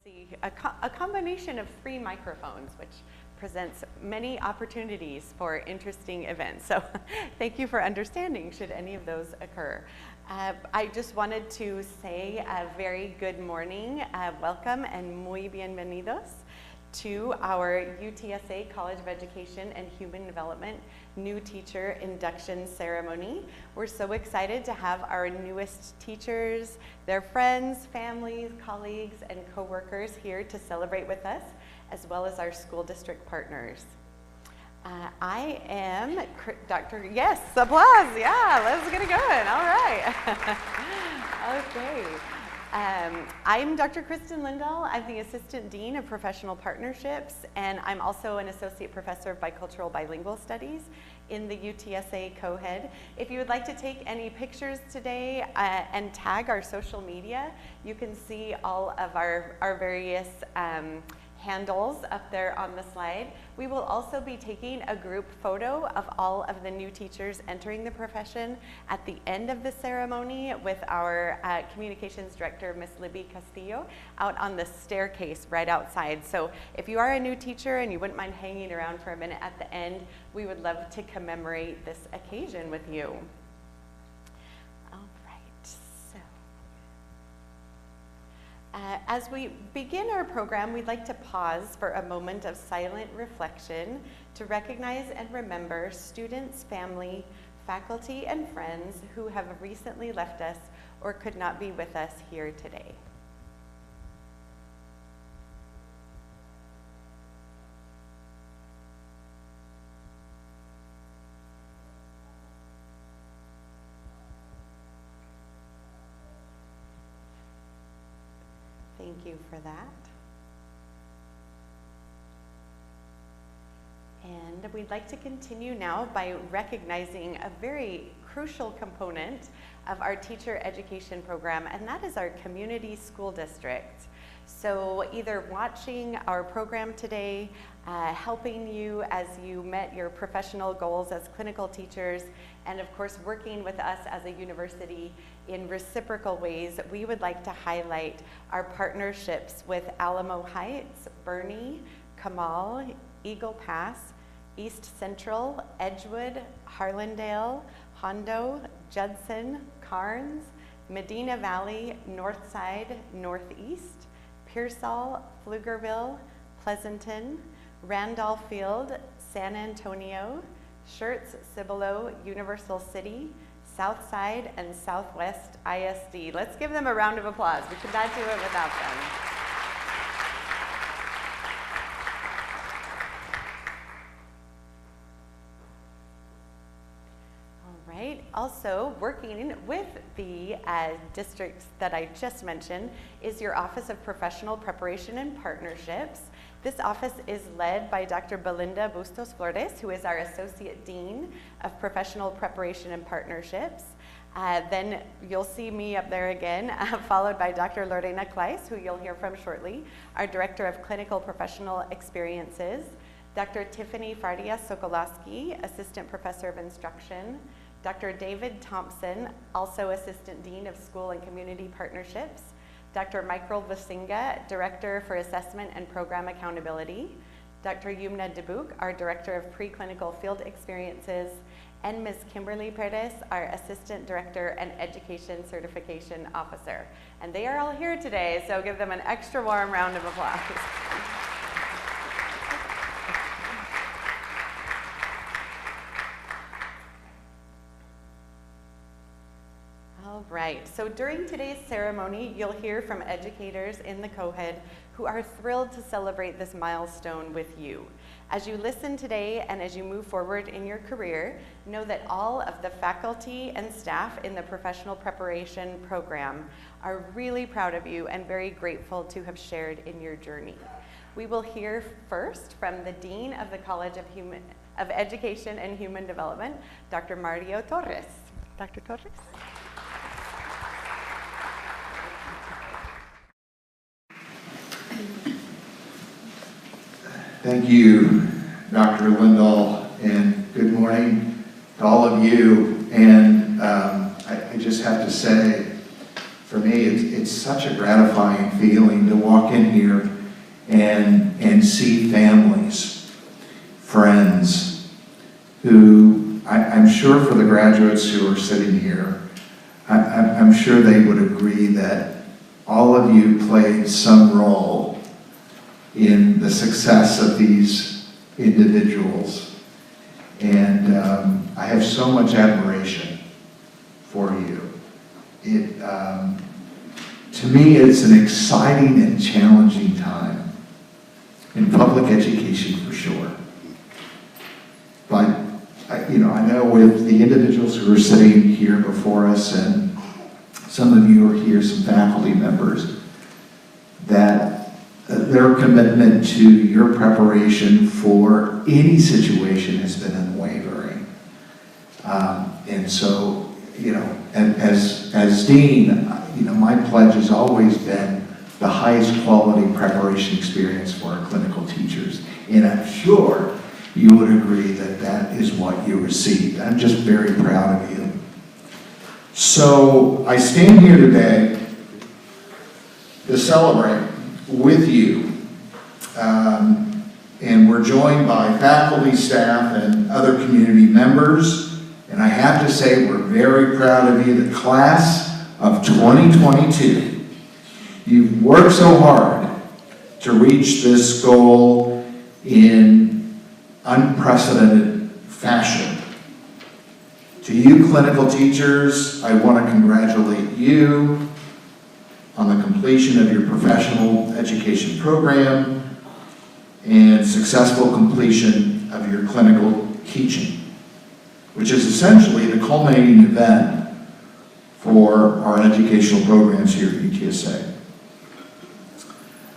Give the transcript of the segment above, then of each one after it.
see a combination of 3 microphones, which presents many opportunities for interesting events. So thank you for understanding should any of those occur. I just wanted to say a very good morning, welcome and muy bienvenidos to our UTSA College of Education and Human Development New Teacher Induction Ceremony. We're so excited to have our newest teachers, their friends, families, colleagues, and coworkers here to celebrate with us, as well as our school district partners. I am Dr. Yes, applause, yeah, let's get it going, all right. Okay. I'm Dr. Kristen Lindahl. I'm the Assistant Dean of Professional Partnerships, and I'm also an Associate Professor of Bicultural Bilingual Studies in the UTSA COEHD. If you would like to take any pictures today and tag our social media, you can see all of our various handles up there on the slide. We will also be taking a group photo of all of the new teachers entering the profession at the end of the ceremony with our communications director, Miss Libby Castillo, out on the staircase right outside. So if you are a new teacher and you wouldn't mind hanging around for a minute at the end, we would love to commemorate this occasion with you. As we begin our program, we'd like to pause for a moment of silent reflection to recognize and remember students, family, faculty, and friends who have recently left us or could not be with us here today. Thank you for that. And we'd like to continue now by recognizing a very crucial component of our teacher education program, and that is our community school district. So either watching our program today, helping you as you met your professional goals as clinical teachers, and of course working with us as a university in reciprocal ways, we would like to highlight our partnerships with Alamo Heights, Bernie, Kamal, Eagle Pass, East Central, Edgewood, Harlandale, Hondo, Judson, Carnes, Medina Valley, Northside, Northeast, Pearsall, Pflugerville, Pleasanton, Randolph Field, San Antonio, Schertz, Cibolo, Universal City, Southside, and Southwest ISD. Let's give them a round of applause. We could not do it without them. All right, also working with the districts that I just mentioned is your Office of Professional Preparation and Partnerships. This office is led by Dr. Belinda Bustos Flores, who is our Associate Dean of Professional Preparation and Partnerships. Then you'll see me up there again, followed by Dr. Lorena Kleiss, who you'll hear from shortly, our Director of Clinical Professional Experiences, Dr. Tiffany Fardia Sokolowski, Assistant Professor of Instruction, Dr. David Thompson, also Assistant Dean of School and Community Partnerships, Dr. Michael Vasinga, Director for Assessment and Program Accountability, Dr. Yumna Debuk, our Director of Preclinical Field Experiences, and Ms. Kimberly Perez, our Assistant Director and Education Certification Officer. And they are all here today, so give them an extra warm round of applause. All right, so during today's ceremony, you'll hear from educators in the COEHD who are thrilled to celebrate this milestone with you. As you listen today and as you move forward in your career, know that all of the faculty and staff in the professional preparation program are really proud of you and very grateful to have shared in your journey. We will hear first from the Dean of the College of Education and Human Development, Dr. Mario Torres. Dr. Torres? Thank you, Dr. Lindahl, and good morning to all of you. And I just have to say, for me, it's such a gratifying feeling to walk in here and see families, friends, who I'm sure for the graduates who are sitting here, I'm sure they would agree that all of you played some role in the success of these individuals. And I have so much admiration for you. To me, it's an exciting and challenging time in public education for sure. But I know with the individuals who are sitting here before us, and some of you are here, some faculty members, that their commitment to your preparation for any situation has been unwavering. And so, as dean, my pledge has always been the highest quality preparation experience for our clinical teachers. And I'm sure you would agree that that is what you received. I'm just very proud of you. So I stand here today to celebrate with you. And we're joined by faculty, staff, and other community members. And I have to say, we're very proud of you, the class of 2022. You've worked so hard to reach this goal in unprecedented fashion. To you clinical teachers, I want to congratulate you on the completion of your professional education program and successful completion of your clinical teaching, which is essentially the culminating event for our educational programs here at UTSA.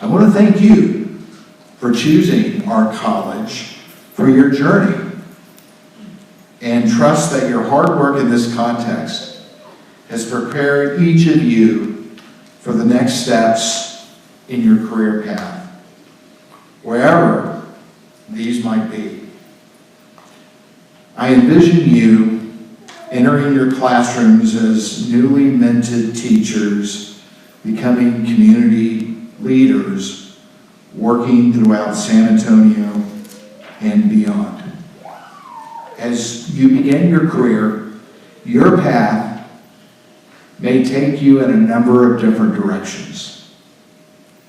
I want to thank you for choosing our college for your journey, and trust that your hard work in this context has prepared each of you for the next steps in your career path, wherever these might be. I envision you entering your classrooms as newly minted teachers, becoming community leaders, working throughout San Antonio and beyond. As you begin your career, your path may take you in a number of different directions.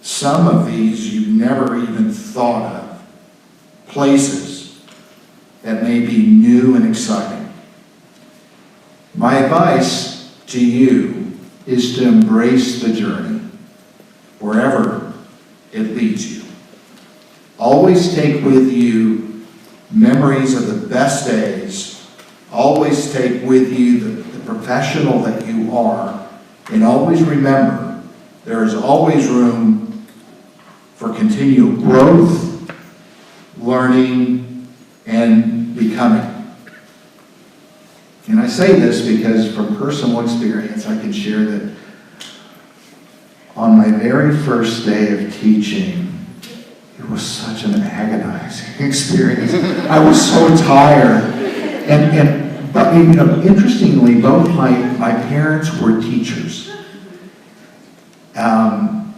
Some of these you never even thought of, places that may be new and exciting. My advice to you is to embrace the journey, wherever it leads you. Always take with you memories of the best days. Always take with you the professional that you are, and always remember there is always room for continual growth, learning, and becoming. And I say this because from personal experience I can share that on my very first day of teaching, it was such an agonizing experience. I was so tired. But interestingly, both my parents were teachers. And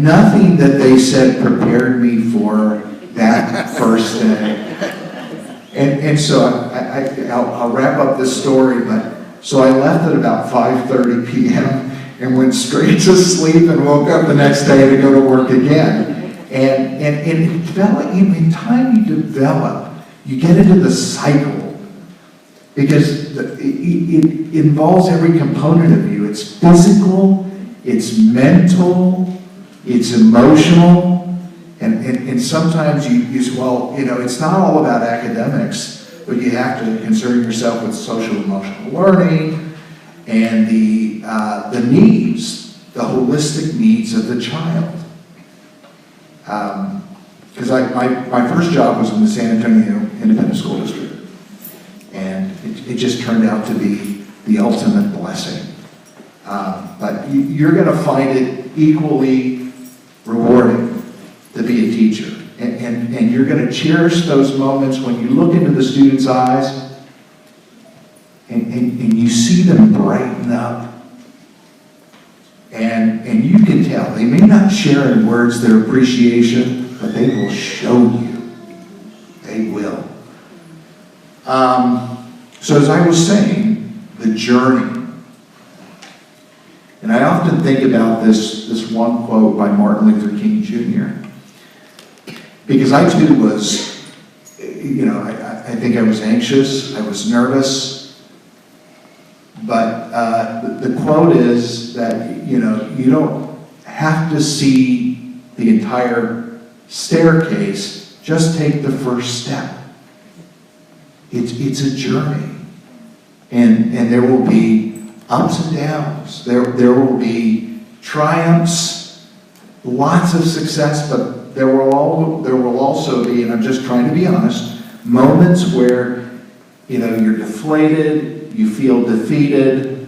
nothing that they said prepared me for that first day. And so I'll wrap up this story, but so I left at about 5:30 p.m. and went straight to sleep and woke up the next day to go to work again. And in time you develop, you get into the cycle, because it involves every component of you. It's physical, it's mental, it's emotional, and sometimes it's not all about academics, but you have to concern yourself with social emotional learning and the needs, the holistic needs of the child. Because my first job was in the San Antonio Independent School District, and it just turned out to be the ultimate blessing. But you're going to find it equally rewarding to be a teacher, and you're going to cherish those moments when you look into the students' eyes and you see them brighten up And you can tell, they may not share in words their appreciation, but they will show you. They will. So as I was saying, the journey. And I often think about this one quote by Martin Luther King Jr. Because I too was, I think I was anxious, I was nervous. But the quote is that, you don't have to see the entire staircase, just take the first step. It's a journey. And there will be ups and downs. There will be triumphs, lots of success, but there will also be, and I'm just trying to be honest, moments where you're deflated, you feel defeated,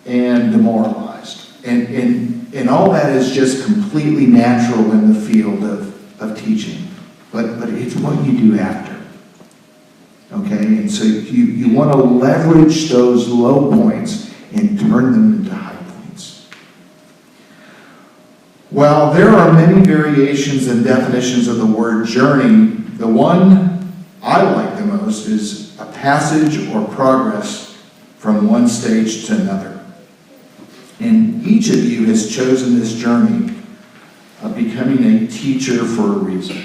and demoralized. And all that is just completely natural in the field of teaching. But it's what you do after. Okay? And so you want to leverage those low points and turn them into high points. While there are many variations and definitions of the word journey, the one I like the most is a passage or progress from one stage to another. And each of you has chosen this journey of becoming a teacher for a reason.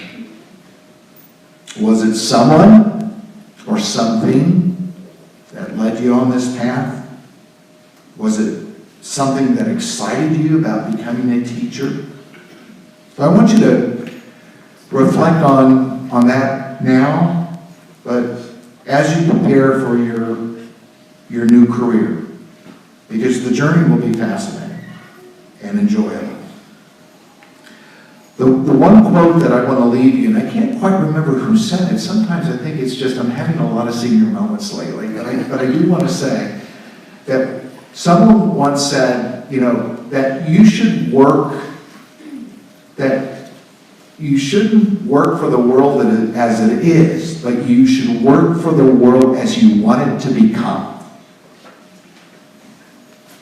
Was it someone or something that led you on this path? Was it something that excited you about becoming a teacher? So I want you to reflect on that now, but as you prepare for your new career, because the journey will be fascinating and enjoyable. The one quote that I want to leave you, and I can't quite remember who said it. Sometimes I think it's just I'm having a lot of senior moments lately, but I do want to say that someone once said, that you should work, that you shouldn't work for the world as it is, but you should work for the world as you want it to become.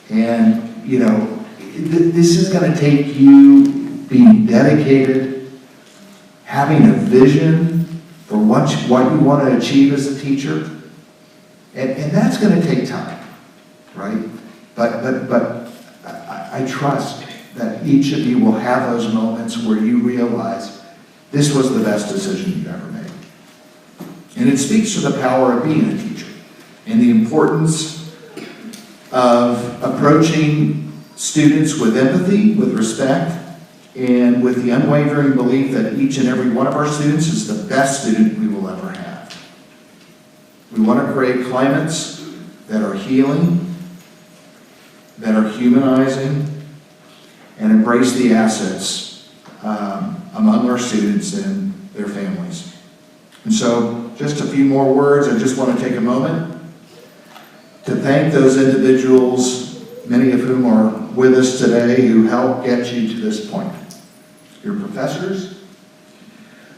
And, this is going to take you being dedicated, having a vision for what you want to achieve as a teacher. And that's going to take time, right? But I trust that each of you will have those moments where you realize this was the best decision you've ever made. And it speaks to the power of being a teacher and the importance of approaching students with empathy, with respect, and with the unwavering belief that each and every one of our students is the best student we will ever have. We want to create climates that are healing, that are humanizing, and embrace the assets among our students and their families. And so, just a few more words. I just want to take a moment to thank those individuals, many of whom are with us today, who helped get you to this point. Your professors,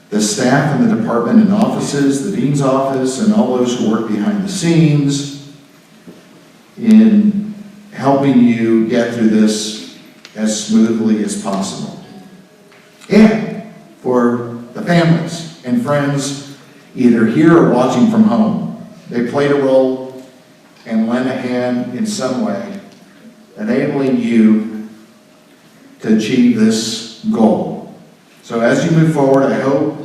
the staff in the department and offices, the dean's office, and all those who work behind the scenes in helping you get through this as smoothly as possible. And for the families and friends, either here or watching from home, they played a role and lent a hand in some way, enabling you to achieve this goal. So as you move forward, I hope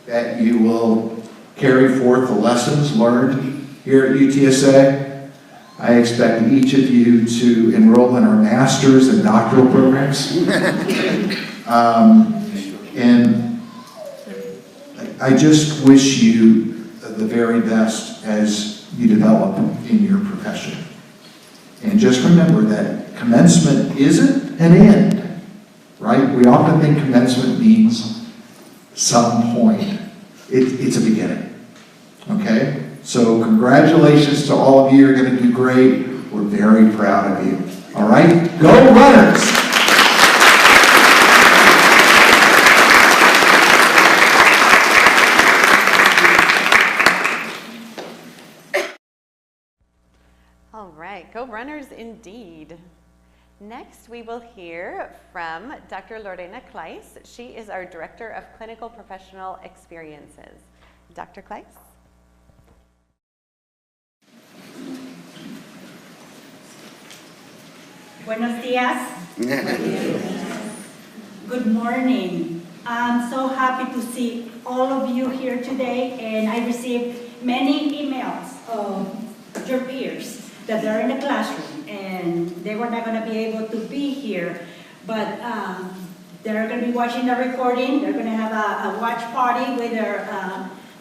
that you will carry forth the lessons learned here at UTSA. I expect each of you to enroll in our master's and doctoral programs. And I just wish you the very best as you develop in your profession. And just remember that commencement isn't an end. Right? We often think commencement means some point. It's a beginning. Okay? So congratulations to all of you. You're going to do great. We're very proud of you. All right? Go Runners! All right. Go Runners indeed. Next, we will hear from Dr. Lorena Kleiss. She is our Director of Clinical Professional Experiences. Dr. Kleiss? Buenos días. Good morning. I'm so happy to see all of you here today, and I received many emails of your peers that they're in the classroom and they were not going to be able to be here, but they're going to be watching the recording. They're going to have a watch party with their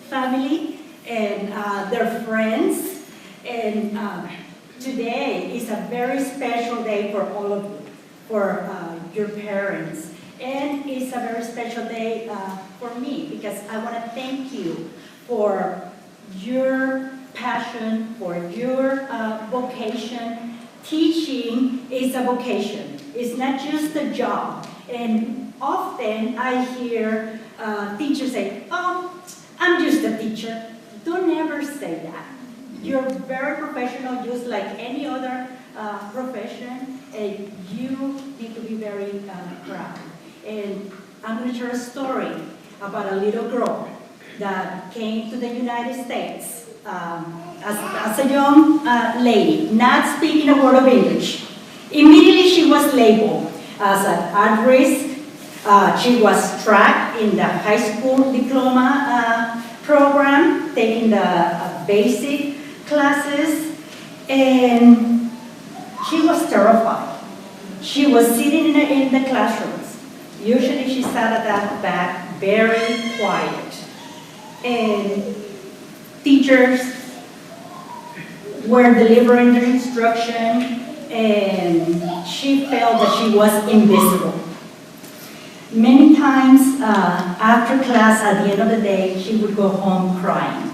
family and their friends, and today is a very special day for all of you, for your parents, and it's a very special day for me because I want to thank you for your passion, for your vocation. Teaching is a vocation. It's not just a job. And often I hear teachers say, "Oh, I'm just a teacher." Don't ever say that. You're very professional, just like any other profession, and you need to be very proud. And I'm going to share a story about a little girl that came to the United States as a young lady, not speaking a word of English. Immediately she was labeled as at risk. She was tracked in the high school diploma program, taking the basic classes, and she was terrified. She was sitting in the classrooms. Usually she sat at that back, very quiet. And teachers were delivering their instruction, and she felt that she was invisible. Many times after class, at the end of the day, she would go home crying.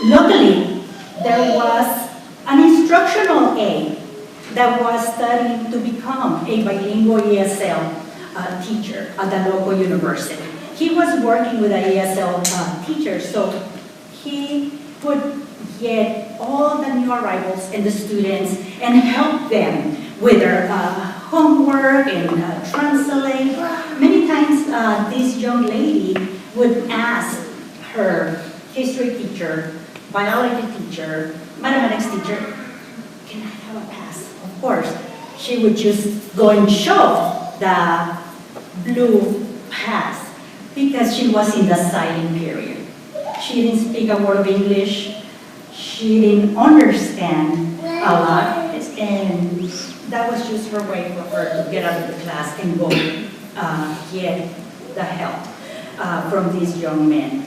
Luckily, there was an instructional aide that was studying to become a bilingual ESL teacher at the local university. He was working with an ESL teacher, so he would get all the new arrivals and the students and help them with their homework and translate. Many times this young lady would ask her history teacher, biology teacher, mathematics teacher, "Can I have a pass?" Of course, she would just go and show the blue pass because she was in the silent period. She didn't speak a word of English. She didn't understand a lot, and that was just her way for her to get out of the class and go get the help from these young men.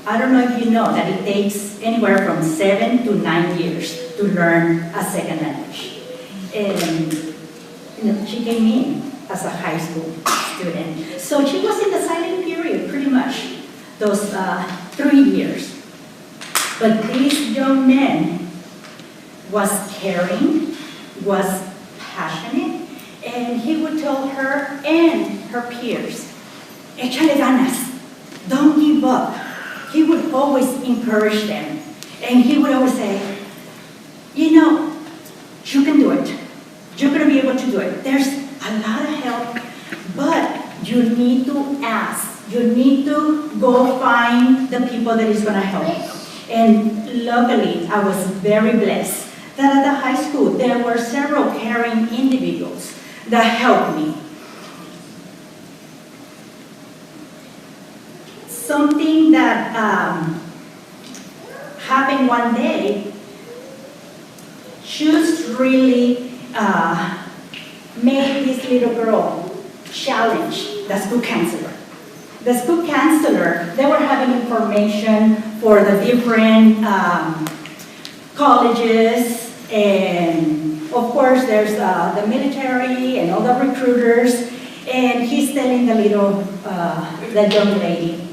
I don't know if you know that it takes anywhere from 7 to 9 years to learn a second language. And she came in as a high school student. So she was in the silent period pretty much those 3 years. But this young man was caring, was passionate, and he would tell her and her peers, "Échale ganas, don't give up." He would always encourage them. And he would always say, "You know, you can do it. You're going to be able to do it. There's a lot of help, but you need to ask. You need to go find the people that is going to help you." And luckily, I was very blessed that at the high school, there were several caring individuals that helped me. Something that happened one day just really made this little girl challenge the school counselor. The school counselor, they were having information for the different colleges, and of course there's the military and all the recruiters, and he's telling the young lady,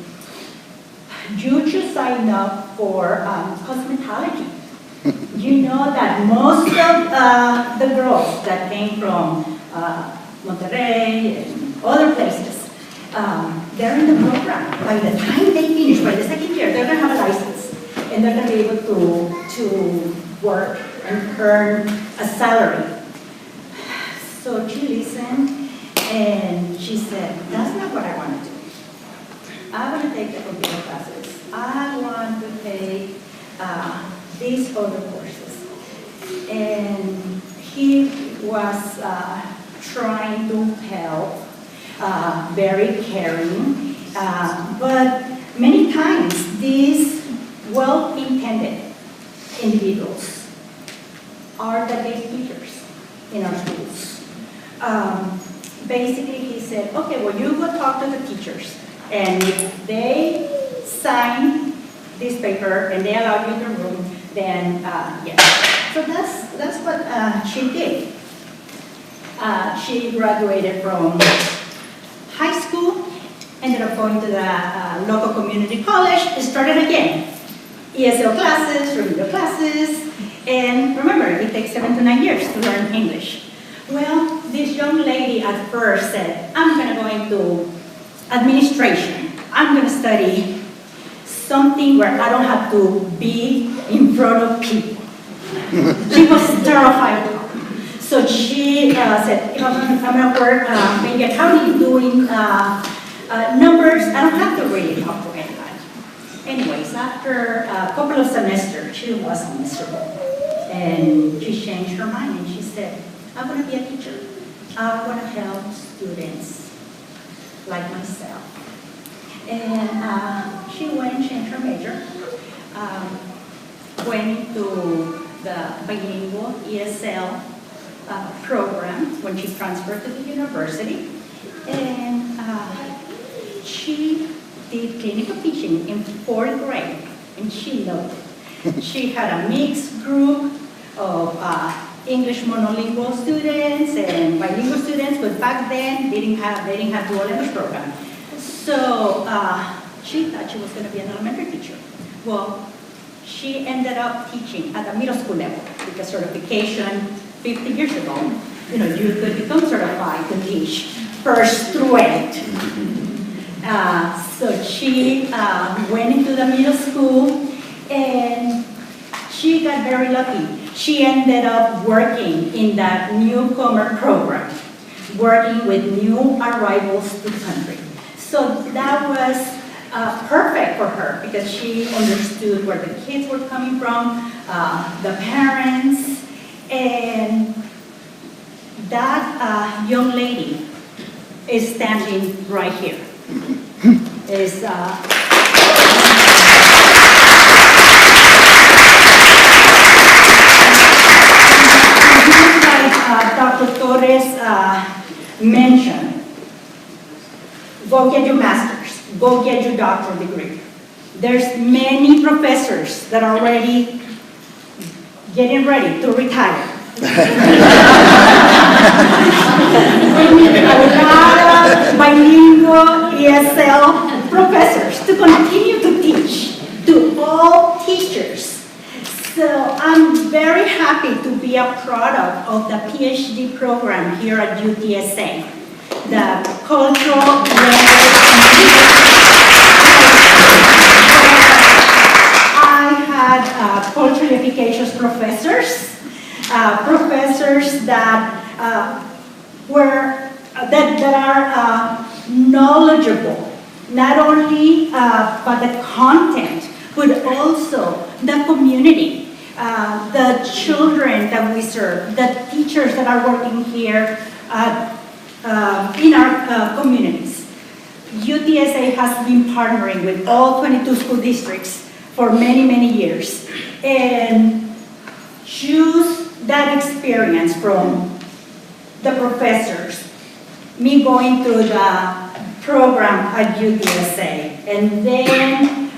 "You should sign up for cosmetology." You know that most of the girls that came from Monterrey and other places, they're in the program. By the time they finish, by the second year, they're going to have a license. And they're going to be able to work and earn a salary So she listened, and she said, that's not what I want to do. I want to take the computer classes. I want to take these other courses. And he was trying to help, very caring, but many times these well-intended individuals are the base teachers in our schools. Basically, he said, okay, well, you go talk to the teachers, and if they sign this paper and they allow you in the room, then yes. So that's what she did. She graduated from high school, ended up going to the local community college, started again. ESL classes, remedial classes, and remember, it takes 7 to 9 years to learn English. Well, this young lady at first said, I'm going to go into administration. I'm going to study something where I don't have to be in front of people. She was terrified. So she said, if I'm going to work maybe accounting, doing numbers, I don't have to really talk to anybody. Anyways, after a couple of semesters, she was miserable. And she changed her mind and she said, I want to be a teacher. I want to help students like myself. And she went and changed her major, went into the bilingual ESL program when she transferred to the university. And she did clinical teaching in 4th grade, and she loved it. She had a mixed group of English monolingual students and bilingual students, but back then they didn't have dual language program. So she thought she was going to be an elementary teacher. Well, she ended up teaching at the middle school level because certification 50 years ago, you know, you could become certified to teach 1st through 8th. So she went into the middle school, and she got very lucky. She ended up working in that newcomer program, working with new arrivals to the country. So that was perfect for her because she understood where the kids were coming from, the parents, and that young lady is standing right here. Is Dr. Torres mentioned, go get your master's, go get your doctoral degree. There's many professors that are already getting ready to retire. We need a lot of bilingual ESL professors to continue to teach to all teachers. So I'm very happy to be a product of the PhD program here at UTSA, the Cultural I had culturally efficacious professors, professors that are knowledgeable, not only but the content, but also the community, the children that we serve, the teachers that are working here in our communities. UTSA has been partnering with all 22 school districts for many, many years, and choose that experience from the professors, me going through the program at UTSA, and then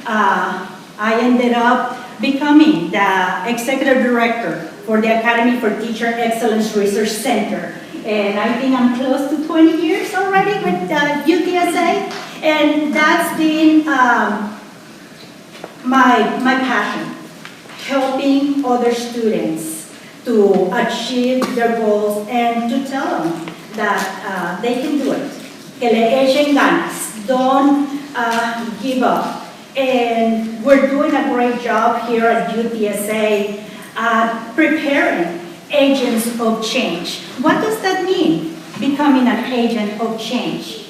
I ended up becoming the executive director for the Academy for Teacher Excellence Research Center. And I think I'm close to 20 years already with UTSA, and that's been my passion, helping other students to achieve their goals and to tell them that they can do it. Que le echen ganas, don't give up. And we're doing a great job here at UTSA preparing agents of change. What does that mean? becoming an agent of change.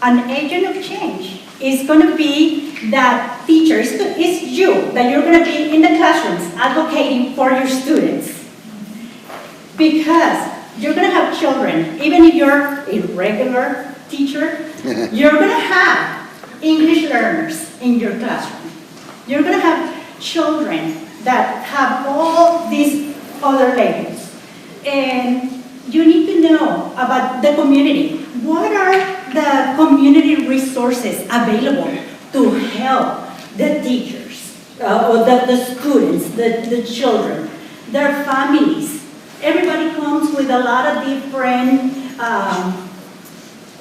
An agent of change is going to be that teacher, it's you, that you're going to be in the classrooms advocating for your students. Because you're going to have children, even if you're a regular teacher, you're going to have English learners in your classroom. You're going to have children that have all these other labels. And you need to know about the community. What are the community resources available to help the teachers, or the students, the children, their families? Everybody comes with a lot of different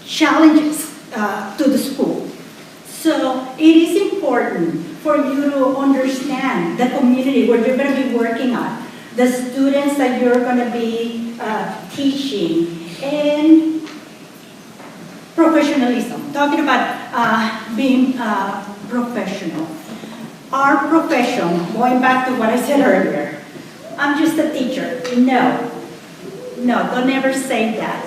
challenges to the school. So it is important for you to understand the community where you're going to be working on, the students that you're going to be teaching, and professionalism. Talking about being professional. Our profession, going back to what I said earlier, I'm just a teacher. No, don't ever say that.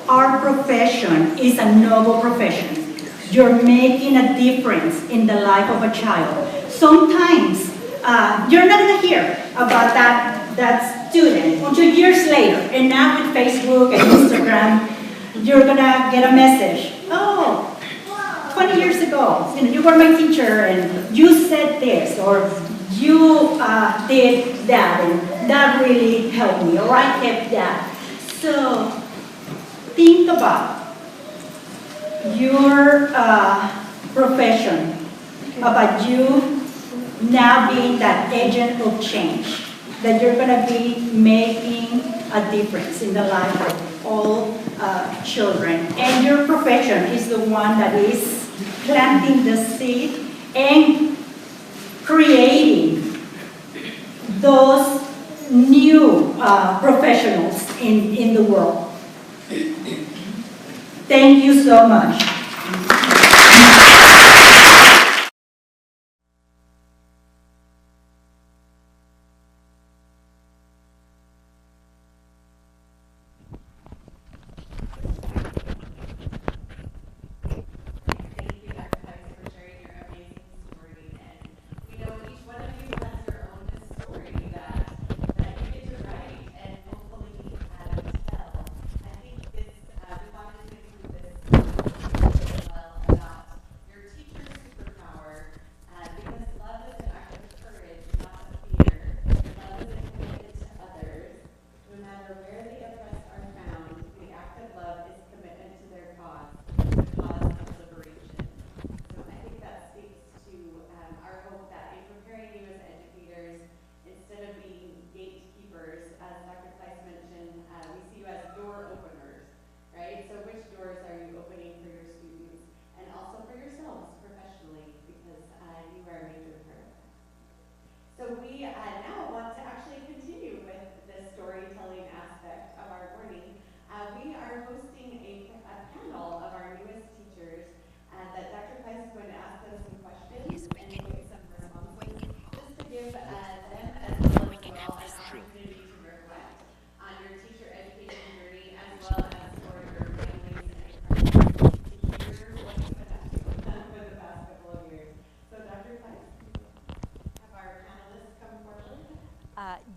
Our profession is a noble profession. You're making a difference in the life of a child. Sometimes you're not going to hear about that student until years later. And now with Facebook and Instagram, you're going to get a message. Oh, 20 years ago, you were my teacher and you said this, or you did that, and that really helped me, or I kept that. So think about your profession, about you now being that agent of change, that you're going to be making a difference in the life of all children. And your profession is the one that is planting the seed and creating those new professionals in the world. Thank you so much.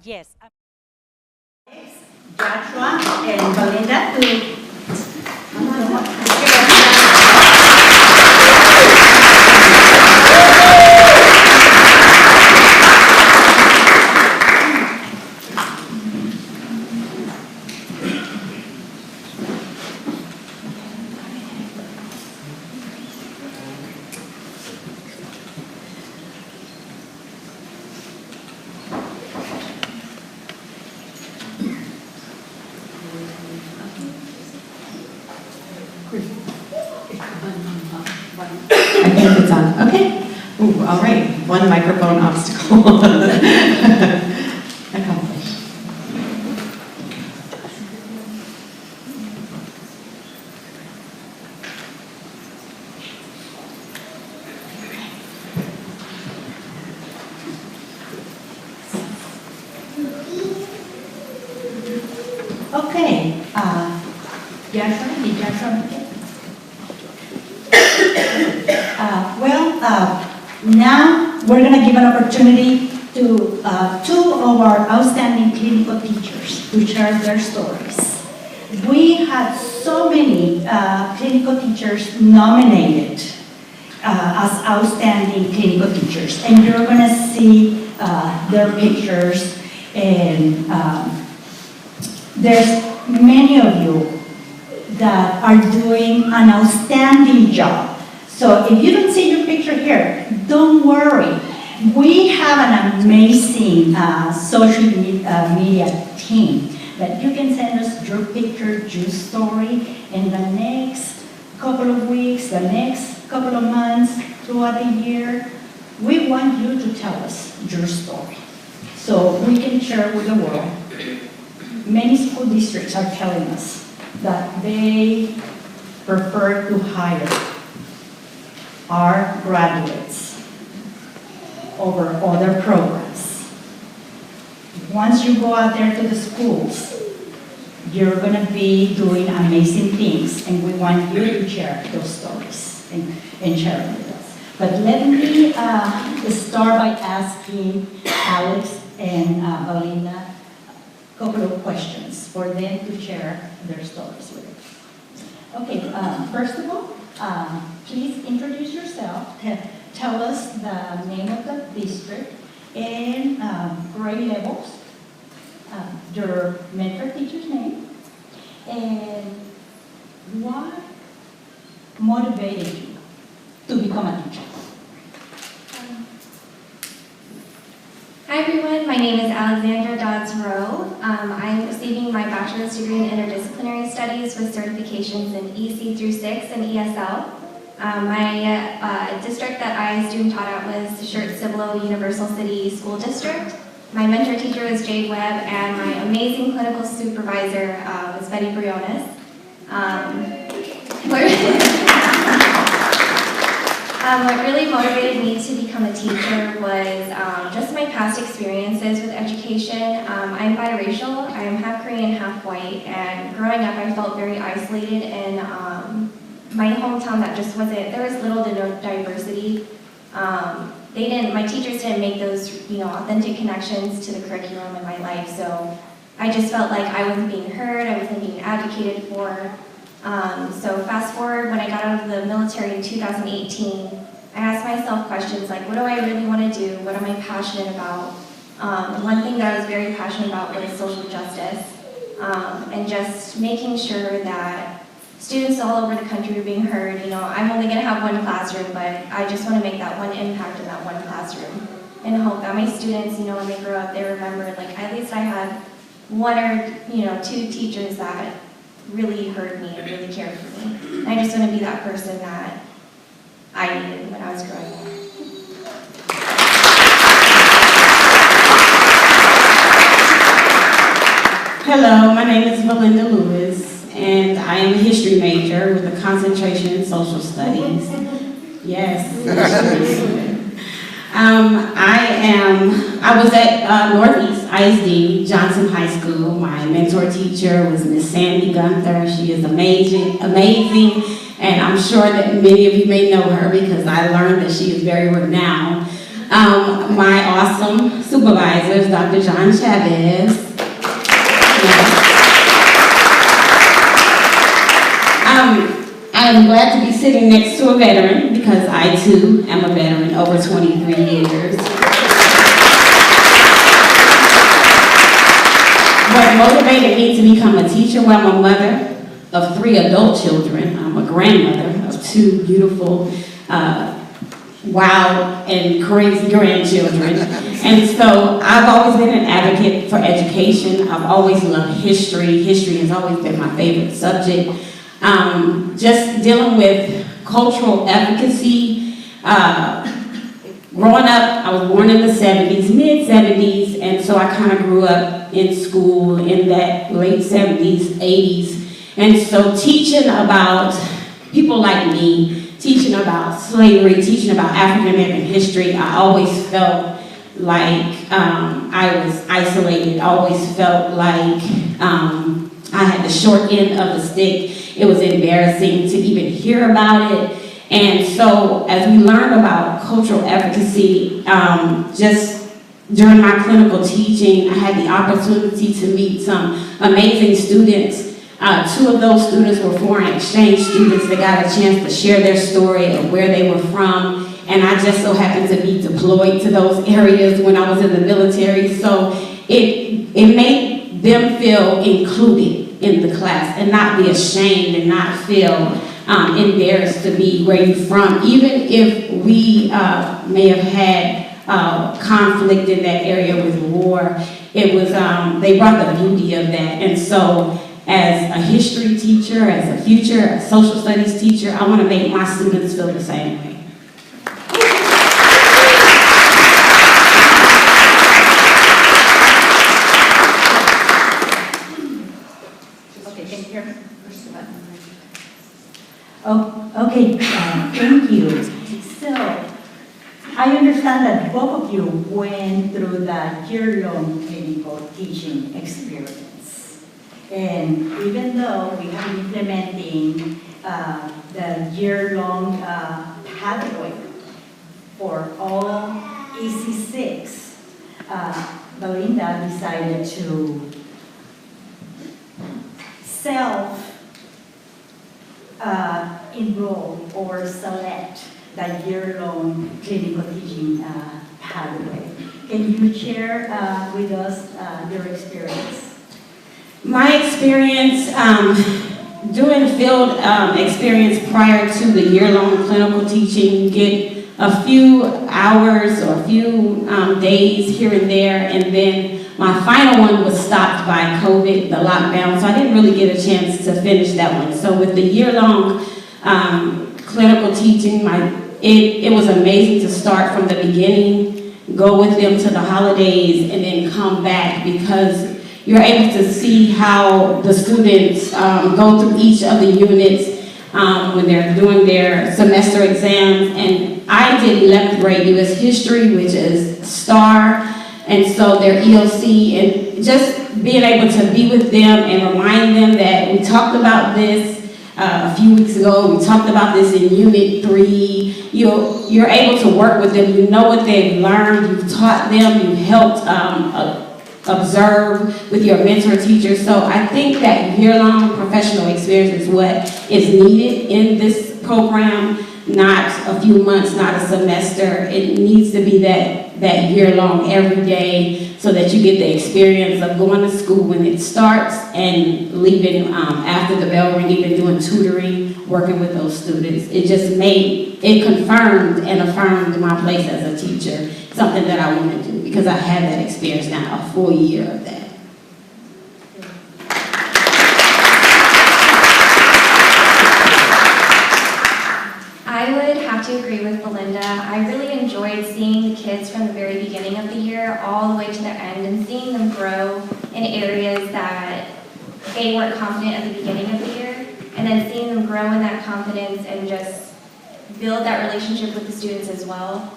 Yes. Joshua and Belinda to I think it's on. Okay. Ooh, all right. One microphone obstacle accomplished. okay. Jackson, did Jackson make it? Now we're going to give an opportunity to two of our outstanding clinical teachers to share their stories. We had so many clinical teachers nominated as outstanding clinical teachers, and you're going to see their pictures, and there's many of you that are doing an outstanding job. So if you don't see your picture here, don't worry. We have an amazing social media team that you can send us your picture, your story, in the next couple of weeks, the next couple of months, throughout the year. We want you to tell us your story so we can share with the world. Many school districts are telling us that they prefer to hire our graduates over other programs. Once you go out there to the schools, you're going to be doing amazing things, and we want you to share those stories and share them with us. But let me start by asking Alex and Belinda a couple of questions for them to share their stories with us. Okay, first of all, please introduce yourself. Tell us the name of the district and grade levels, your mentor teacher's name, and what motivated you to become a teacher. Hi everyone, my name is Alexandra Dodds-Rowe. I'm receiving my bachelor's degree in interdisciplinary studies with certifications in EC through 6 and ESL. My district that I student taught at was Schertz-Cibolo Universal City School District. My mentor teacher was Jade Webb, and my amazing clinical supervisor was Betty Briones. What really motivated me to become a teacher was just my past experiences with education. I'm biracial. I'm half Korean, half white, and growing up I felt very isolated in my hometown. That just wasn't, there was little to no diversity. My teachers didn't make those, authentic connections to the curriculum in my life, so I just felt like I wasn't being heard, I wasn't being advocated for. So fast forward, when I got out of the military in 2018, I asked myself questions like, what do I really want to do? What am I passionate about? One thing that I was very passionate about was social justice, and just making sure that students all over the country are being heard. I'm only going to have one classroom, but I just want to make that one impact in that one classroom, and hope that my students, when they grow up, they remember, like, at least I had one or two teachers that really heard me and really cared for me. And I just want to be that person that I needed when I was growing up. Hello, my name is Belinda Lewis, and I am a history major with a concentration in social studies. Yes. I was at Northeast ISD, Johnson High School. My mentor teacher was Miss Sandy Gunther. She is amazing, and I'm sure that many of you may know her because I learned that she is very renowned. My awesome supervisor is Dr. John Chavez. I am glad to be sitting next to a veteran because I too am a veteran, over 23 years. What motivated me to become a teacher? Well, I'm a mother of 3 adult children. I'm a grandmother of 2 beautiful, wild and crazy grandchildren. And so I've always been an advocate for education. I've always loved history. History has always been my favorite subject. Just dealing with cultural efficacy. Growing up, I was born in the 70s, mid-70s, and so I kind of grew up in school in that late 70s, 80s. And so teaching about people like me, teaching about slavery, teaching about African American history, I always felt like I was isolated. I always felt like I had the short end of the stick It was embarrassing to even hear about it. And so as we learned about cultural efficacy, just during my clinical teaching, I had the opportunity to meet some amazing students. 2 of those students were foreign exchange students that got a chance to share their story of where they were from. And I just so happened to be deployed to those areas when I was in the military. So it made them feel included in the class and not be ashamed and not feel embarrassed to be where you're from. Even if we may have had conflict in that area with war, it was, they brought the beauty of that. And so as a history teacher, as a future social studies teacher, I want to make my students feel the same way. Okay, can you hear me? Oh, okay, thank you. So, I understand that both of you went through the year-long clinical teaching experience. And even though we have been implementing the year-long pathway for all EC6, Belinda decided to self-enroll or select the year-long clinical teaching pathway. Can you share with us your experience? My experience doing field experience prior to the year-long clinical teaching, you get a few hours or a few days here and there, and then my final one was stopped by COVID, the lockdown, so I didn't really get a chance to finish that one. So with the year-long clinical teaching, it was amazing to start from the beginning, go with them to the holidays, and then come back, because you're able to see how the students go through each of the units when they're doing their semester exams. And I did 11th grade U.S. history, which is STAR, and so their EOC, and just being able to be with them and remind them that we talked about this a few weeks ago, we talked about this in Unit 3. You're able to work with them, you know what they've learned, you've taught them, you've helped observe with your mentor teacher. So I think that year-long professional experience is what is needed in this program, not a few months, not a semester. It needs to be that year-long every day, so that you get the experience of going to school when it starts and leaving after the bell ring, even doing tutoring, working with those students. It just confirmed and affirmed my place as a teacher, something that I want to do, because I have that experience now, a full year of that. I would have to agree with Belinda. I really enjoyed seeing the kids from the very beginning of the year all the way to the end, and seeing them grow in areas that they weren't confident at the beginning of the year, and then seeing them grow in that confidence and just build that relationship with the students as well.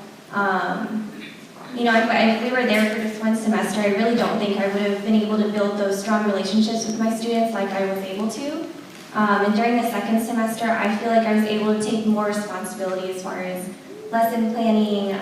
You know, if we were there for just one semester, I really don't think I would have been able to build those strong relationships with my students like I was able to. And during the second semester, I feel like I was able to take more responsibility as far as lesson planning,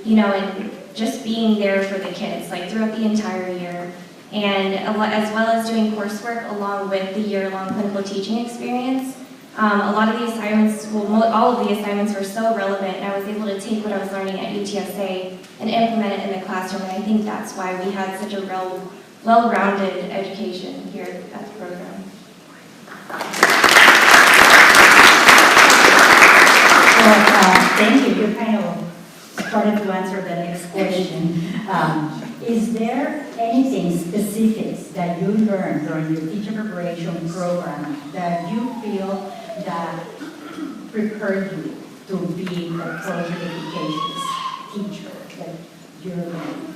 you know, and just being there for the kids, like throughout the entire year. And as well as doing coursework along with the year-long clinical teaching experience. A lot of the assignments, well, all of the assignments were so relevant, and I was able to take what I was learning at UTSA and implement it in the classroom, and I think that's why we had such a well-rounded education here at the program. Well, thank you. You kind of started to answer the next question. Is there anything specific that you learned during your teacher preparation program that you feel that prepared you to be the culturally efficacious teacher that you're learning?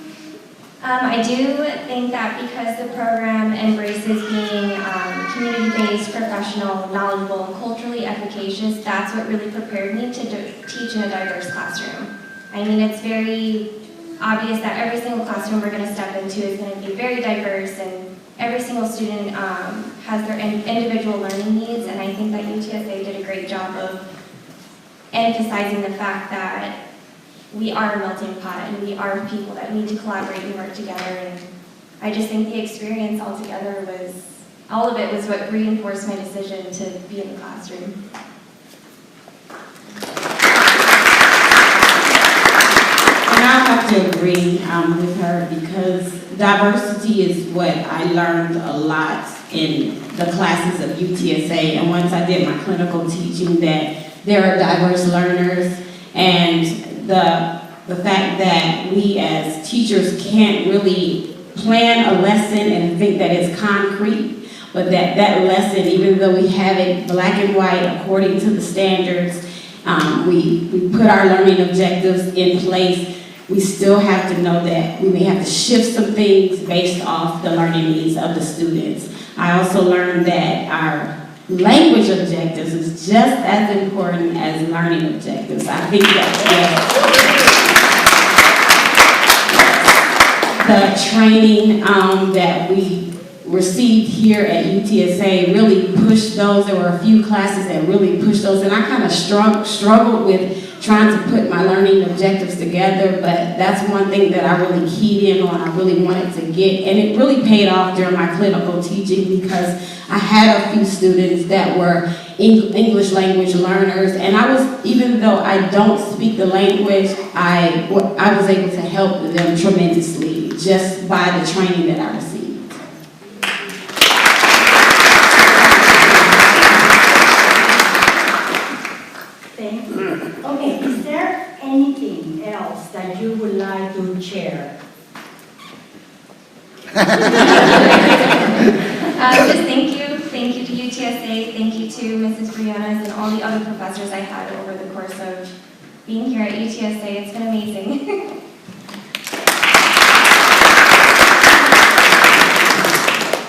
I do think that because the program embraces being community-based, professional, knowledgeable, and culturally efficacious, that's what really prepared me to teach in a diverse classroom. I mean, it's very obvious that every single classroom we're going to step into is going to be very diverse, and every single student has their individual learning needs, and I think that UTSA did a great job of emphasizing the fact that we are a melting pot and we are people that need to collaborate and work together. And I just think the experience altogether all of it was what reinforced my decision to be in the classroom. And I have to agree with her, because diversity is what I learned a lot in the classes of UTSA. And once I did my clinical teaching, that there are diverse learners, and the fact that we as teachers can't really plan a lesson and think that it's concrete, but that lesson, even though we have it black and white according to the standards, we put our learning objectives in place, we still have to know that we may have to shift some things based off the learning needs of the students. I also learned that our language objectives is just as important as learning objectives. I think that the training that we received here at UTSA really pushed those. There were a few classes that really pushed those, and I kind of struggled with trying to put my learning objectives together, but that's one thing that I really keyed in on, I really wanted to get, and it really paid off during my clinical teaching, because I had a few students that were English language learners, and even though I don't speak the language, I was able to help them tremendously just by the training that I received. Thank you. Okay, is there anything else that you would like to share? Just thank you to UTSA, thank you to Mrs. Brianna's and all the other professors I had over the course of being here at UTSA. It's been amazing.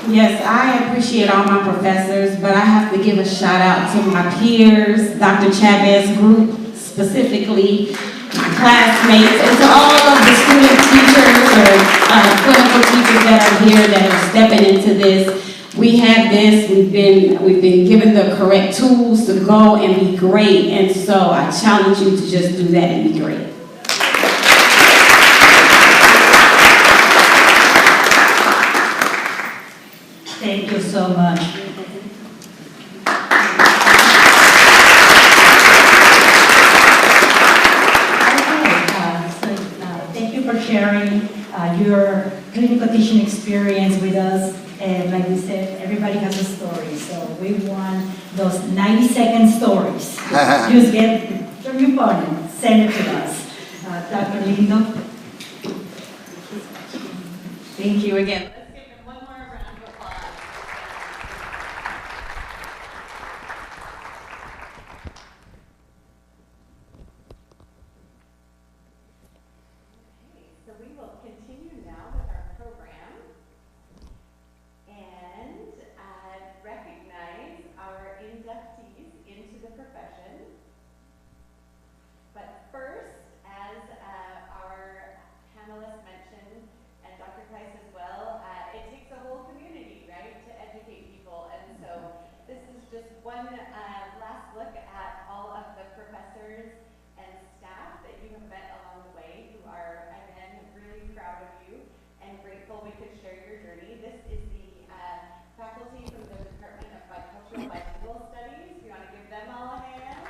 Yes, I appreciate all my professors, but I have to give a shout out to my peers, Dr. Chavez group, specifically my classmates, and to all of the student teachers or clinical teachers that are here that are stepping into this. We have this, we've been given the correct tools to go and be great, and so I challenge you to just do that and be great. Thank you so much. Thank you for sharing your clinical teaching experience with us. And like we said, everybody has a story, so we want those 90-second stories. Just get from your phone, send it to us. Dr. Lindo. Thank you again. Let's give him one more round of applause. Okay, so we will continue now with our program and recognize our inductees into the profession. But first, as our panelists mentioned, and Dr. Price as well, it takes a whole community, right, to educate people. And so this is just one last look at all of the professors and staff that you have met along the way, who are, again, really proud of you and grateful we could share your journey. This is the faculty from the Department of Cultural Bilingual Studies. You want to give them all a hand?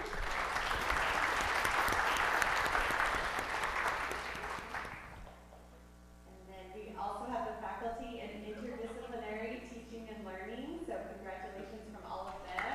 And then we also have the faculty in interdisciplinary teaching and learning, so congratulations from all of them.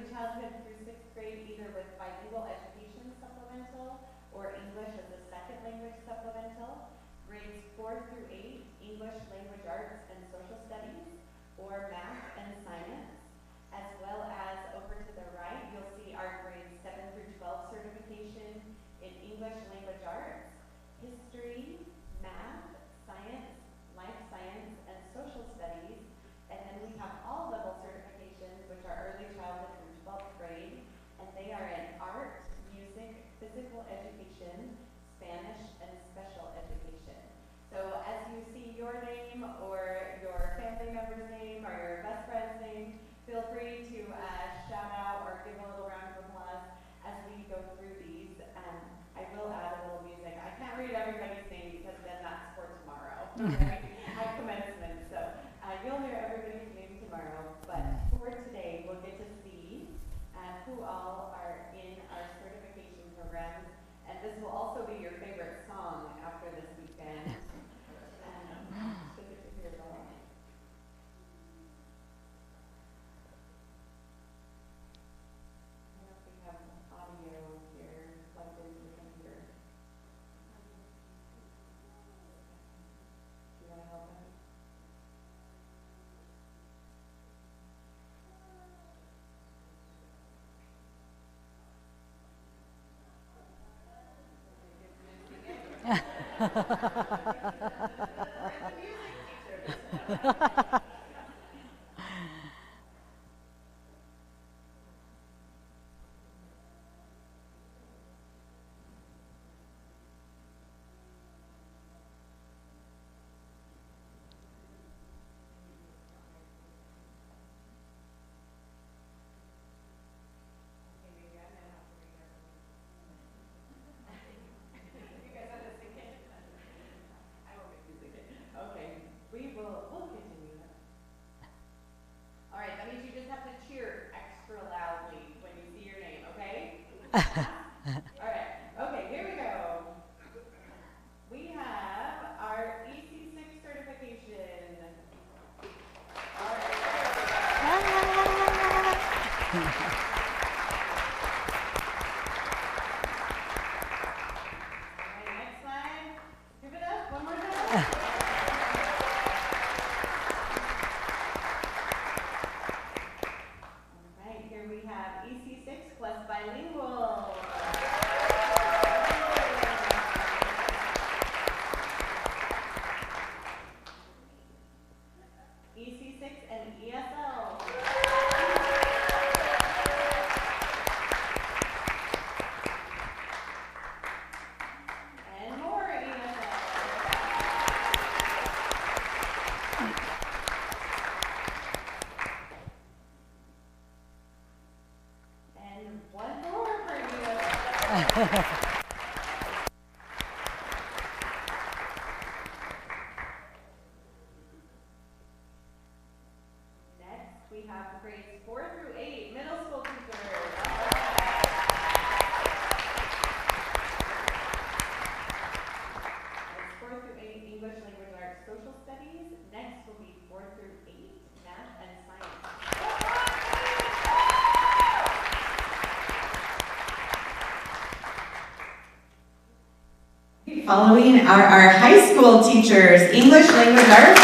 childhood through 6th grade either with bilingual education supplemental or English as a second language supplemental. Grades 4 through 8, English, language arts, and social studies, or math and science. As well as over to the right, you'll see our grades 7 through 12 certification in English, language arts, history, math, science, life science, and social studies. And then we have all level certifications, which are early childhood through 12th grade, and they are in art, music, physical education, Spanish, and special education. So as you see your name or your family member's name or your best friend's name, feel free to shout out or give a little round of applause as we go through these. I will add a little music. I can't read everybody's name because then that's for tomorrow, right? At commencement. So you'll hear everybody's name tomorrow. But for today, we'll get to see who all are in our certification programs. And this will also be your favorite song after this weekend. So good to hear that. I don't know if we have audio here plugged into the computer. Do you want to help him? We'll continue that. All right, that means you just have to cheer extra loudly when you see your name, okay? All right, okay, here we go. We have our EC6 certification. All right. All right, next slide. Give it up one more time. EC6 plus bilingual. EC6 and ESL. And more ESL. And one more for ESL. Next, we have grades 4 through 8, middle school teachers. That's 4 through 8, English, language arts, social studies. Next will be 4 through 8, math and science. Following are our high school teachers, English language arts.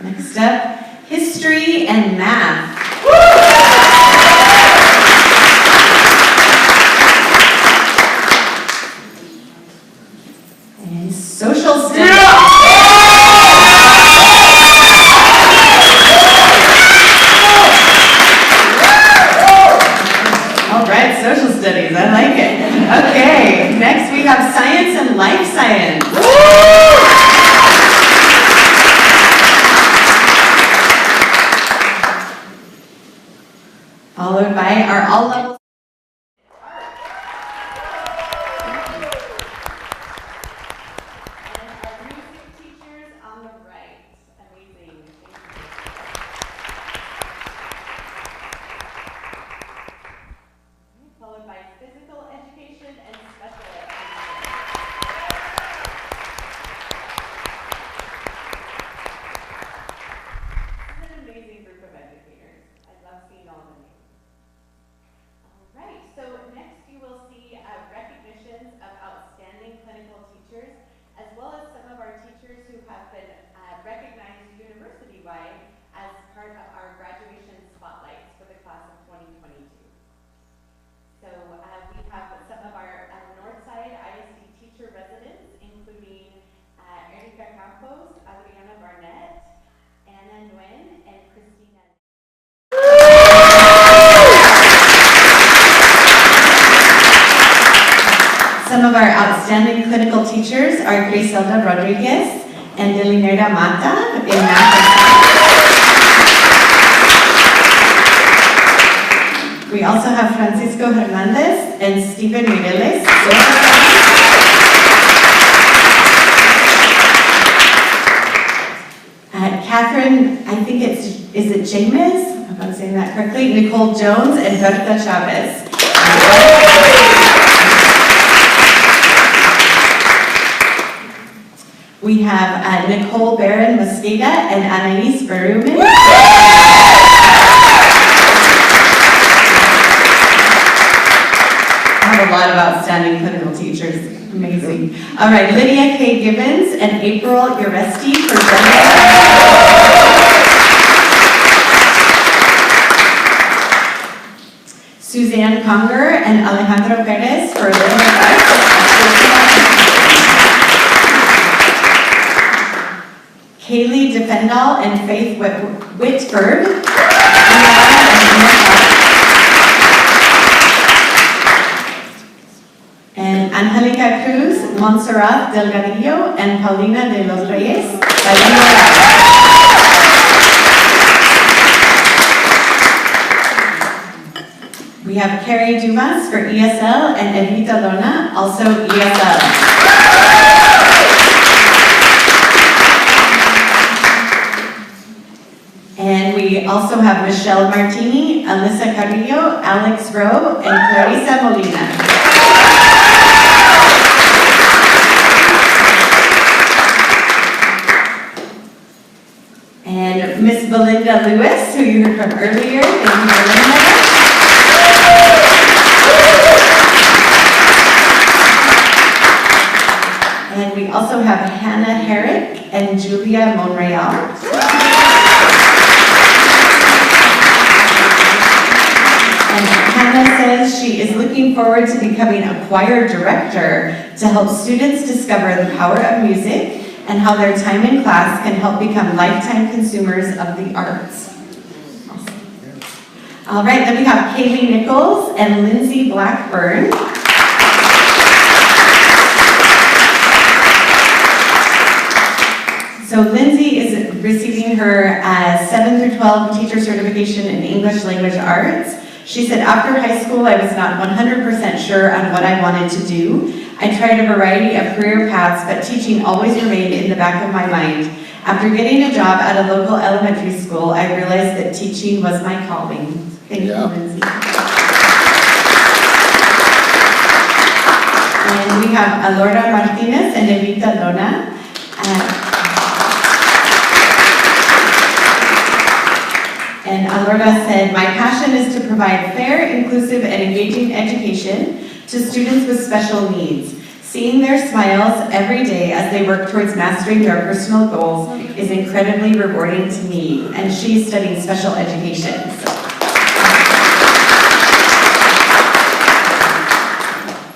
Next up, history and math. And social studies. Social studies, I like it. Okay, next we have science and life science. Followed by our all levels. And our new outstanding clinical teachers are Griselda Rodriguez and Delinera Mata in math and science. We also have Francisco Hernandez and Stephen Mireles. Catherine, I think is it James? If I'm saying that correctly. Nicole Jones and Berta Chavez. We have Nicole Barron Mosqueda and Anais Berumen. I have a lot of outstanding clinical teachers. Amazing. All right, Lydia K. Gibbons and April Uresti for gender. Suzanne Conger and Alejandro Perez for living arts. Kaylee Defendall and Faith Whitford. And Angelica Cruz, Montserrat Delgadillo, and Paulina de los Reyes. We have Carrie Dumas for ESL and Evita Lona, also ESL. And we also have Michelle Martini, Alyssa Carrillo, Alex Rowe, and Clarissa Molina. And Miss Belinda Lewis, who you heard from earlier. Thank you, Belinda. And we also have Hannah Herrick and Julia Monreal. And Hannah says she is looking forward to becoming a choir director to help students discover the power of music and how their time in class can help become lifetime consumers of the arts. All right, then we have Kaylee Nichols and Lindsay Blackburn. So Lindsay is receiving her 7 through 12 teacher certification in English language arts. She said, after high school, I was not 100% sure on what I wanted to do. I tried a variety of career paths, but teaching always remained in the back of my mind. After getting a job at a local elementary school, I realized that teaching was my calling. Thank you, Lindsay. And we have Alora Martinez and Evita Lona. And Alora said, my passion is to provide fair, inclusive, and engaging education to students with special needs. Seeing their smiles every day as they work towards mastering their personal goals is incredibly rewarding to me. And she's studying special education.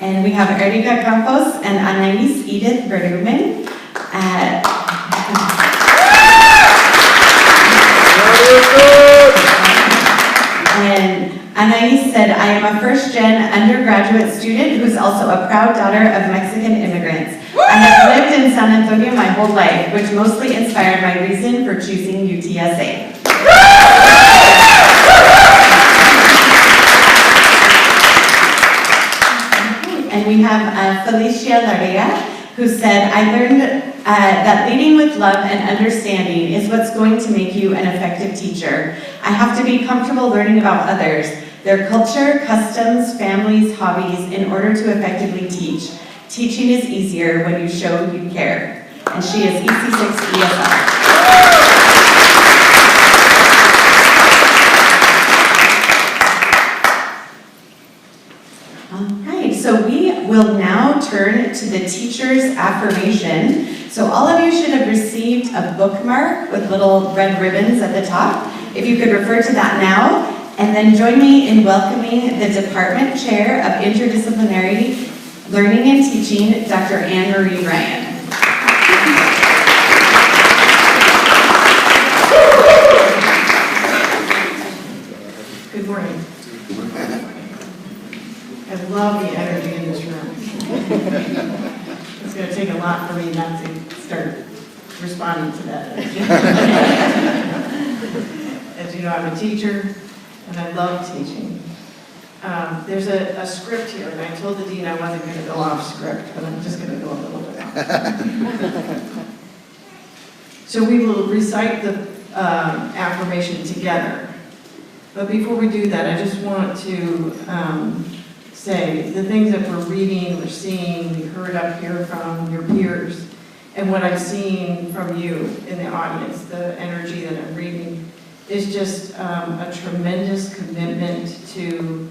And we have Erika Grampos and Anais Edith Berumen. And Anais said, I am a first-gen undergraduate student who's also a proud daughter of Mexican immigrants. I have lived in San Antonio my whole life, which mostly inspired my reason for choosing UTSA. And we have Felicia Larea, who said, I learned that leading with love and understanding is what's going to make you an effective teacher. I have to be comfortable learning about others, their culture, customs, families, hobbies, in order to effectively teach. Teaching is easier when you show you care. And she is EC6 ESL. So we will now turn to the teacher's affirmation. So all of you should have received a bookmark with little red ribbons at the top. If you could refer to that now, and then join me in welcoming the Department Chair of Interdisciplinary Learning and Teaching, Dr. Anne Marie Ryan. Good morning. I love the energy in this room. for me not to start responding to that. As you know, I'm a teacher, and I love teaching. There's a script here, and I told the dean I wasn't going to go off script, but I'm just going to go a little bit off. So we will recite the affirmation together. But before we do that, I just want to say the things that we're reading, we're seeing, we heard up here from your peers, and what I've seen from you in the audience, the energy that I'm reading, is just a tremendous commitment to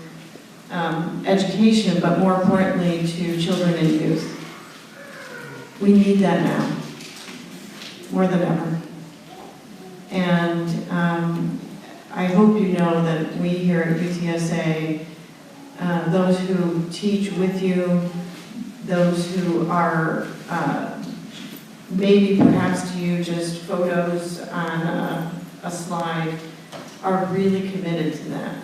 education, but more importantly, to children and youth. We need that now, more than ever. And I hope you know that we here at UTSA, those who teach with you, those who are maybe perhaps to you just photos on a slide, are really committed to that.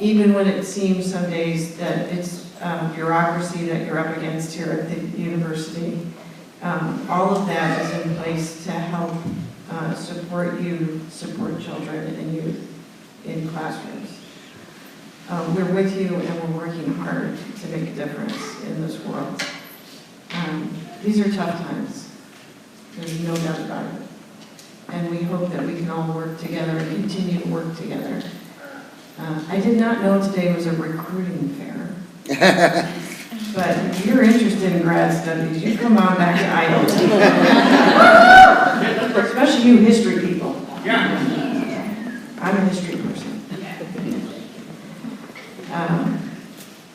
Even when it seems some days that it's bureaucracy that you're up against here at the university, all of that is in place to help support you, support children and youth in classrooms. We're with you and we're working hard to make a difference in this world. These are tough times. There's no doubt about it. And we hope that we can all work together and continue to work together. I did not know today was a recruiting fair. But if you're interested in grad studies, you come on back to IDLE. Especially you history people. Yeah. I'm a history person.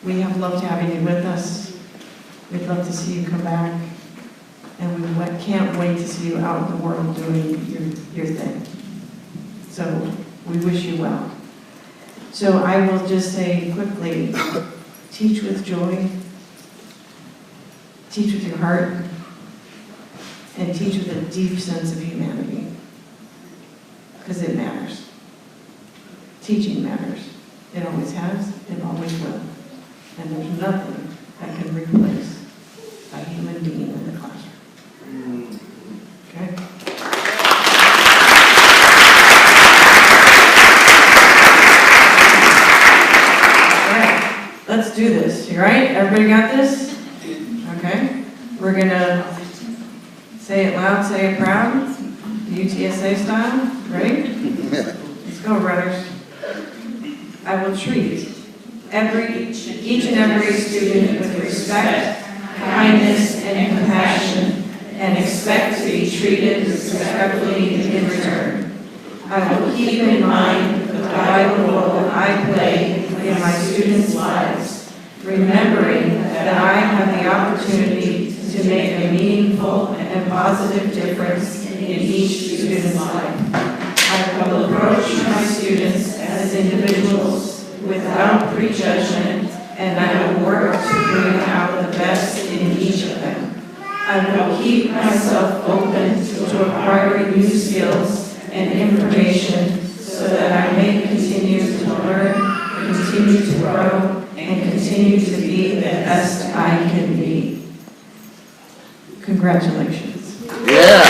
We have loved having you with us. We'd love to see you come back. And we can't wait to see you out in the world doing your thing. So we wish you well. So I will just say quickly, teach with joy, teach with your heart, and teach with a deep sense of humanity. Because it matters. Teaching matters. It always has, it always will. And there's nothing that can replace a human being in the classroom. Okay? All right, let's do this. You all right? Everybody got this? Okay. We're going to say it loud, say it proud. UTSA style. Ready? Let's go, brothers. I will treat each and every student with respect, kindness, and compassion, and expect to be treated respectfully in return. I will keep in mind the vital role I play in my students' lives, remembering that I have the opportunity to make a meaningful and positive difference in each student's life. I will approach my students as individuals without prejudgment, and I will work to bring out the best in each of them. I will keep myself open to acquiring new skills and information so that I may continue to learn, continue to grow, and continue to be the best I can be. Congratulations. Yeah.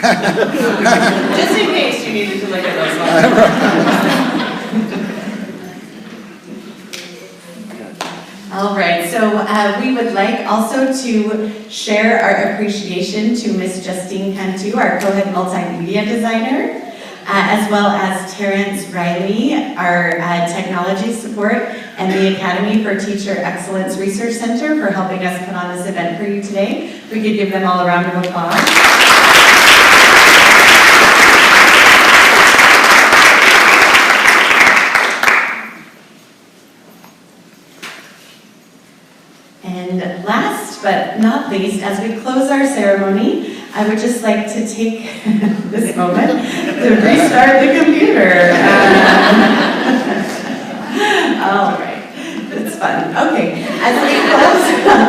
Just in case you needed to look at those All right, so we would like also to share our appreciation to Ms. Justine Cantu, our COEHD multimedia designer, as well as Terrence Riley, our technology support, and the Academy for Teacher Excellence Research Center for helping us put on this event for you today. We could give them all a round of applause. And last but not least, as we close our ceremony, I would just like to take this moment to restart the computer. All right, let's fun. Okay, as we close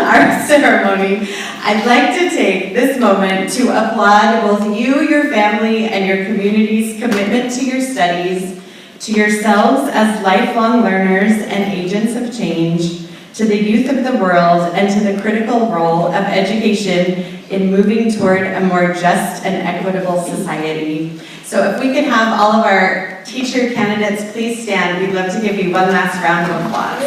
our ceremony, I'd like to take this moment to applaud both you, your family, and your community's commitment to your studies, to yourselves as lifelong learners and agents of change, to the youth of the world, and to the critical role of education in moving toward a more just and equitable society. So if we could have all of our teacher candidates please stand, we'd love to give you one last round of applause.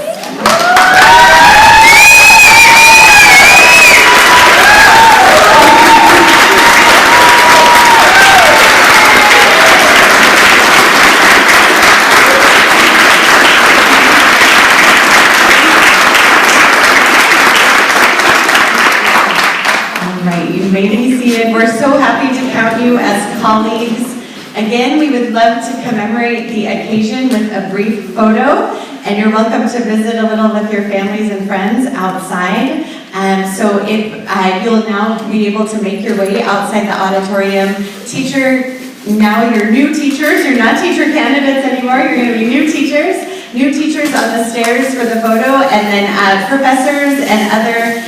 You may be seated. We're so happy to count you as colleagues. Again, we would love to commemorate the occasion with a brief photo, and you're welcome to visit a little with your families and friends outside. So if you'll now be able to make your way outside the auditorium. Now you're new teachers. You're not teacher candidates anymore. You're going to be new teachers. New teachers on the stairs for the photo, and then professors and other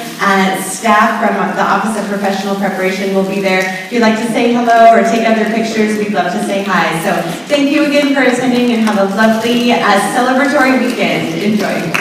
staff from the Office of Professional Preparation will be there. If you'd like to say hello or take other pictures, we'd love to say hi. So thank you again for attending, and have a lovely celebratory weekend. Enjoy.